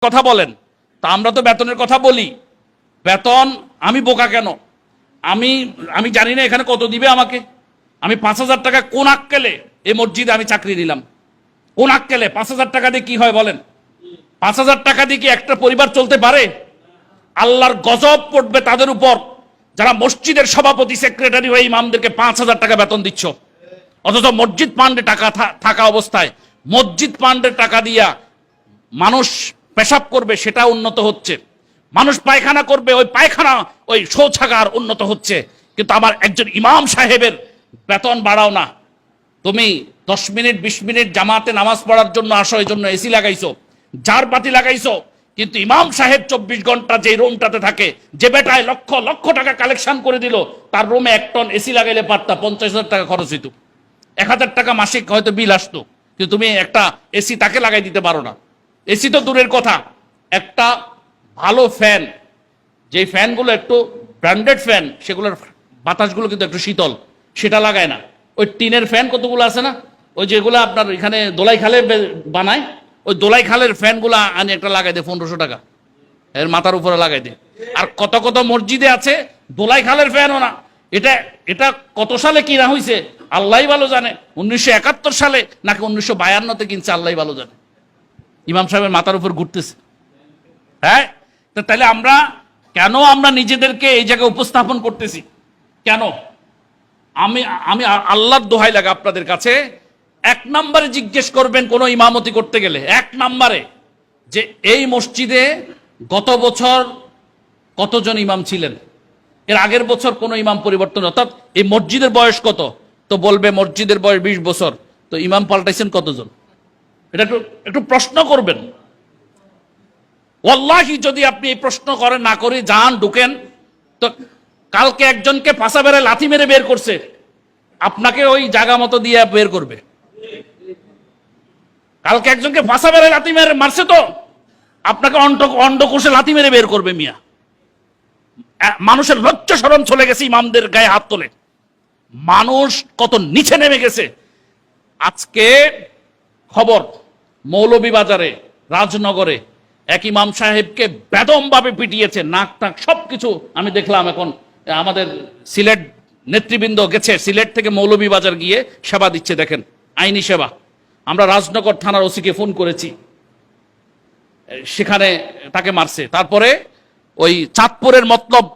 কথা বলেন। তা আমরা তো বেতনের কথা বলি, বেতন আমি বোকা কেন? আমি আমি জানি না এখানে কত দিবে আমাকে। আমি 5,000 টাকা কোন আক্কেলে এই মসজিদে আমি চাকরি নিলাম? কোন আক্কেলে 5,000 টাকা দিয়ে কি হয় বলেন? 5,000 টাকা দিয়ে কি একটা পরিবার চলতে পারে? আল্লাহর গজব পড়বে তাদের উপর যারা মসজিদের সভাপতি সেক্রেটারি হয়ে ইমামদেরকে 5,000 টাকা বেতন দিচ্ছ, অথচ মসজিদ ফান্ডে টাকা থাকা অবস্থায় মসজিদ ফান্ডের টাকা দিয়া মানুষ পেশাব করবে সেটা উন্নত হচ্ছে, মানুষ পায়খানা করবে ওই পায়খানা ওই শৌচাগার উন্নত হচ্ছে, কিন্তু আমার একজন ইমাম সাহেবের বেতন বাড়াও না। তুমি 10 মিনিট 20 মিনিট জামাতে নামাজ পড়ার জন্য আসো, এই জন্য এসি লাগাইছো, জার বাতি লাগাইছো, কিন্তু ইমাম সাহেব 24 ঘন্টা যে রুমটাতে থাকে, যে বেটায় লক্ষ লক্ষ টাকা কালেকশন করে দিল, তার রুমে 1 টন এসি লাগাইলে পারতা 50,000 টাকা খরচ হইতো, 1,000 টাকা মাসিক হয়তো বিল আসতো, কিন্তু তুমি একটা এসি তাকে লাগাই দিতে পারো না। এসি তো দূরের কথা, একটা ভালো ফ্যান, যে ফ্যানগুলো একটু ব্র্যান্ডেড ফ্যান, সেগুলোর বাতাসগুলো কিন্তু একটু শীতল, সেটা লাগায় না। ওই টিনের ফ্যান কতগুলো আছে না, ওই যেগুলো আপনার এখানে দোলাই খালে বানায়, ওই দোলাই খালের ফ্যানগুলো আনি একটা লাগাই দেয় 1500 টাকা, এর মাথার উপরে লাগাই দেয়। আর কত কত মসজিদে আছে দোলাই খালের ফ্যানও না। এটা এটা কত সালে কিনা হয়েছে আল্লাহই ভালো জানে, 1971 সালে নাকি 1952-তে কিনছে আল্লাহই ভালো জানে। ইমাম সাহেবের মাথার উপর ঘুরতেছে। হ্যাঁ, তাহলে আমরা কেন আমরা নিজেদেরকে এই জায়গায় উপস্থাপন করতেছি কেন? আমি আমি আল্লাহর দোহাই লাগে আপনাদের কাছে, 1 নম্বরে জিজ্ঞেস করবেন কোন ইমামতি করতে গেলে, 1 নম্বরে যে এই মসজিদে গত বছর কতজন ইমাম ছিলেন, এর আগের বছর কোন ইমাম পরিবর্তন, অর্থাৎ এই মসজিদের বয়স কত, তো বলবে মসজিদের বয়স 20 বছর, তো ইমাম পাল্টাইছেন কতজন? এটা একটু প্রশ্ন করবেন। ওয়াল্লাহি যদি আপনি এই প্রশ্ন করেন না করে যান ঢুকেন, তো কালকে একজনকে পাশা বেড়ে লাথি মেরে বের করছে, আপনাকে ওই জায়গা মতো দিয়ে বের করবে। কালকে একজনকে ফাঁসা বেড়ে লাথি মেরে মারছে, তো আপনাকে অন্ডকোষে লাথি মেরে বের করবে। মিয়া, মানুষের লজ্জা শরম চলে গেছে ইমামদের গায়ে হাত তোলে, মানুষ কত নিচে নেমে গেছে। আজকে খবর মৌলভীবাজারে রাজনগরে এক ইমাম সাহেবকে বেদম ভাবে পিটিয়েছে, নাক টাক সবকিছু আমি দেখলাম। এখন আমাদের সিলেট নেতৃবৃন্দ গেছে, সিলেট থেকে মৌলভীবাজার গিয়ে সেবা দিচ্ছে, দেখেন আইনি সেবা। আমরা রাজনগর থানার ওসিকে ফোন করেছি, সেখানে তাকে মারছে। তারপরে ওই চাঁদপুরের মতলব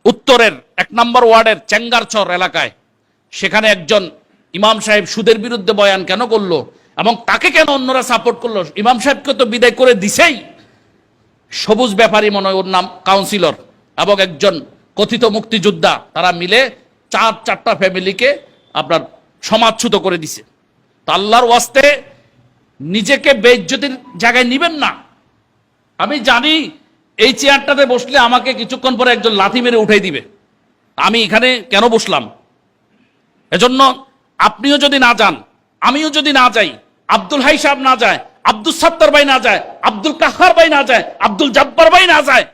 উত্তরের 1 নম্বর ওয়ার্ডের চেঙ্গারচর এলাকায়, সেখানে একজন ইমাম সাহেব সুদের বিরুদ্ধে বয়ান কেন করলো এবং তাকে কেন অন্যরা সাপোর্ট করলো? ইমাম সাহেবকে তো বিদায় করে দিছেই সবুজ ব্যাপারী মনে হয় ওর নাম, কাউন্সিলর, এবং একজন কথিত মুক্তিযোদ্ধা, তারা মিলে 4টা ফ্যামিলিকে আপনার সমাজচ্যুত করে দিছে। তো আল্লাহর ওয়াস্তে নিজেকে বেইজ্জতির জায়গায় নিবেন না। আমি জানি এই চেয়ারটাতে বসলে আমাকে কিছুক্ষণ পরে একজন লাথি মেরে উঠাই দিবে, আমি এখানে কেন বসলাম? এজন্য আপনিও যদি না যান, আমিও যদি না যাই, আব্দুল হাই সাহেব না যায়, আব্দুল সাত্তার ভাই না যায়, আব্দুল কাহার ভাই না যায়, আব্দুল জব্বার ভাই না যায়,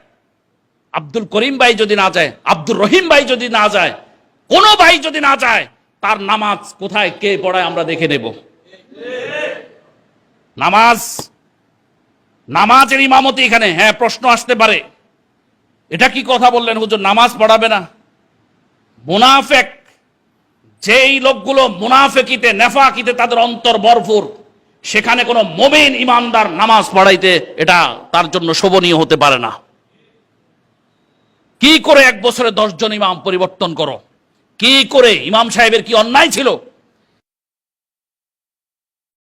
আব্দুল করিম ভাই যদি না যায়, আব্দুল রহিম ভাই যদি না যায়, কোন ভাই যদি না যায়, তার নামাজ কোথায় কে পড়ায় আমরা দেখে নেব। নামাজের ইমামতি এখানে, হ্যাঁ প্রশ্ন আসতে পারে, এটা কি কথা বললেন হুজুর, নামাজ পড়াবে না? মুনাফেক, যেই লোকগুলো মুনাফেকিতে নেফাকিতে তাদের অন্তর ভরপুর, সেখানে কোনো মুমিন ইমানদার নামাজ পড়াইতে এটা তার জন্য শোভনীয় হতে পারে না। কি করে 1 বছরে 10 জন ইমাম পরিবর্তন করো? কি করে? ইমাম সাহেবের কি অন্যায় ছিল?